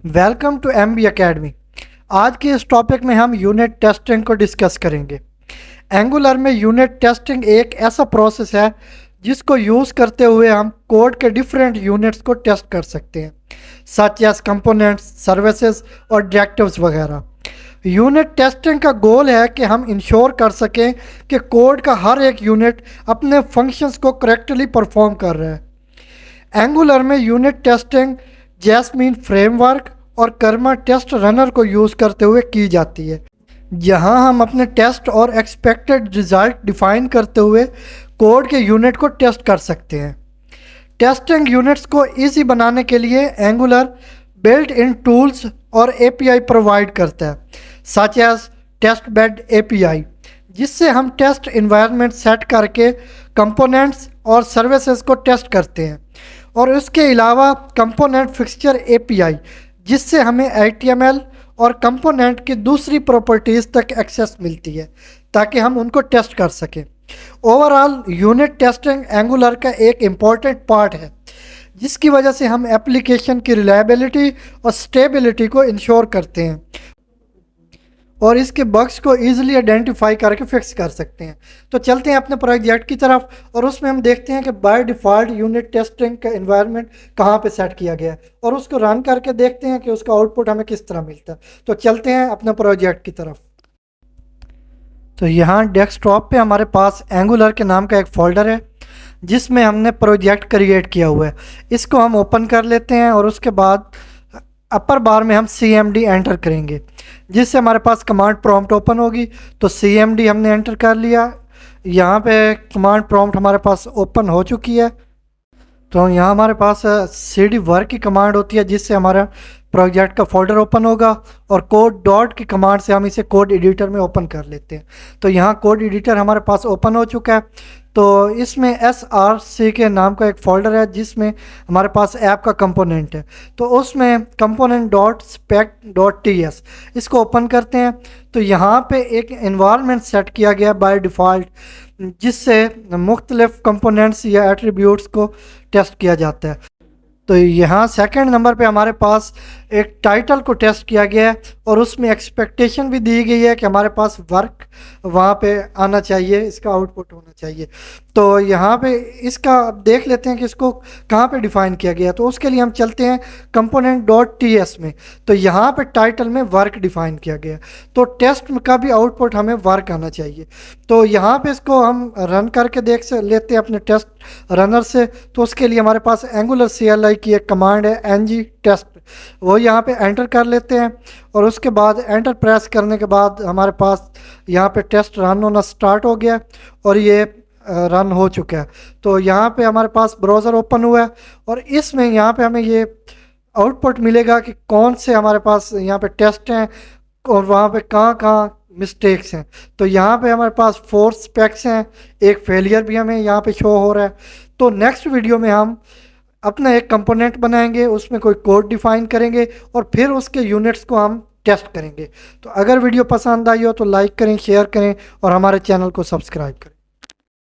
Welcome to MB Academy। आज के इस टॉपिक में हम यूनिट टेस्टिंग को डिस्कस करेंगे। एंगुलर में यूनिट टेस्टिंग एक ऐसा प्रोसेस है जिसको यूज़ करते हुए हम कोड के डिफरेंट यूनिट्स को टेस्ट कर सकते हैं, सच एज कंपोनेंट्स, सर्विसेज और डायरेक्टिव्स वगैरह। यूनिट टेस्टिंग का गोल है कि हम इंश्योर कर सकें कि कोड का हर एक यूनिट अपने फंक्शंस को करेक्टली परफॉर्म कर रहा है। एंगुलर में यूनिट टेस्टिंग जैस्मीन फ्रेमवर्क और कर्मा टेस्ट रनर को यूज़ करते हुए की जाती है, जहां हम अपने टेस्ट और एक्सपेक्टेड रिजल्ट डिफाइन करते हुए कोड के यूनिट को टेस्ट कर सकते हैं। टेस्टिंग यूनिट्स को इजी बनाने के लिए एंगुलर बिल्ट इन टूल्स और API प्रोवाइड करता है, such as test bed API, जिससे हम टेस्ट इन्वायरमेंट सेट करके कंपोनेंट्स और सर्विसेज को टेस्ट करते हैं। और उसके अलावा कंपोनेंट फिक्सचर API, जिससे हमें HTML और कंपोनेंट की दूसरी प्रॉपर्टीज़ तक एक्सेस मिलती है ताकि हम उनको टेस्ट कर सकें। ओवरऑल यूनिट टेस्टिंग एंगुलर का एक इम्पॉर्टेंट पार्ट है, जिसकी वजह से हम एप्लीकेशन की रिलायबिलिटी और स्टेबिलिटी को इंश्योर करते हैं और इसके बग्स को ईजिली आइडेंटिफाई करके फिक्स कर सकते हैं। तो चलते हैं अपने प्रोजेक्ट की तरफ और उसमें हम देखते हैं कि बाय डिफ़ॉल्ट यूनिट टेस्टिंग का इन्वायरमेंट कहाँ पे सेट किया गया है और उसको रन करके देखते हैं कि उसका आउटपुट हमें किस तरह मिलता है। तो चलते हैं अपने प्रोजेक्ट की तरफ। तो यहाँ डेस्कटॉप पे हमारे पास एंगुलर के नाम का एक फ़ोल्डर है जिसमें हमने प्रोजेक्ट क्रिएट किया हुआ है। इसको हम ओपन कर लेते हैं और उसके बाद अपर बार में हम CMD एंटर करेंगे, जिससे हमारे पास कमांड प्रॉम्प्ट ओपन होगी। तो CMD हमने एंटर कर लिया। यहाँ पे कमांड प्रॉम्प्ट हमारे पास ओपन हो चुकी है। तो यहाँ हमारे पास CD वर्क की कमांड होती है, जिससे हमारा प्रोजेक्ट का फोल्डर ओपन होगा, और कोड डॉट की कमांड से हम इसे कोड एडिटर में ओपन कर लेते हैं। तो यहाँ कोड एडिटर हमारे पास ओपन हो चुका है। तो इसमें SRC के नाम का एक फ़ोल्डर है जिसमें हमारे पास ऐप का कंपोनेंट है। तो उसमें component dot spec dot TS इसको ओपन करते हैं। तो यहाँ पे एक इन्वायरमेंट सेट किया गया बाय डिफ़ॉल्ट, जिससे मुख्तलिफ कंपोनेंट्स या एट्रीब्यूट्स को टेस्ट किया जाता है। तो यहाँ सेकंड नंबर पे हमारे पास एक टाइटल को टेस्ट किया गया है और उसमें एक्सपेक्टेशन भी दी गई है कि हमारे पास वर्क वहाँ पे आना चाहिए, इसका आउटपुट होना चाहिए। तो यहाँ पे इसका देख लेते हैं कि इसको कहाँ पे डिफ़ाइन किया गया है। तो उसके लिए हम चलते हैं कंपोनेंट डॉट TS में। तो यहाँ पे टाइटल में वर्क डिफ़ाइन किया गया है, तो टेस्ट का भी आउटपुट हमें वर्क आना चाहिए। तो यहाँ पे इसको हम रन करके देख लेते हैं अपने टेस्ट रनर से। तो उसके लिए हमारे पास एंगुलर CLI की एक कमांड है ng टेस्ट, वो यहाँ पे एंटर कर लेते हैं और उसके बाद एंटर प्रेस करने के बाद हमारे पास यहाँ पे टेस्ट रन होना स्टार्ट हो गया और ये रन हो चुका है। तो यहाँ पे हमारे पास ब्राउज़र ओपन हुआ है और इसमें यहाँ पे हमें ये आउटपुट मिलेगा कि कौन से हमारे पास यहाँ पे टेस्ट हैं और वहाँ पे कहाँ कहाँ मिस्टेक्स हैं। तो यहाँ पे हमारे पास 4 स्पेक्स हैं, एक फेलियर भी हमें यहाँ पे शो हो रहा है। तो नेक्स्ट वीडियो में हम अपना एक कंपोनेंट बनाएंगे, उसमें कोई कोड डिफाइन करेंगे और फिर उसके यूनिट्स को हम टेस्ट करेंगे। तो अगर वीडियो पसंद आई हो तो लाइक करें, शेयर करें और हमारे चैनल को सब्सक्राइब करें।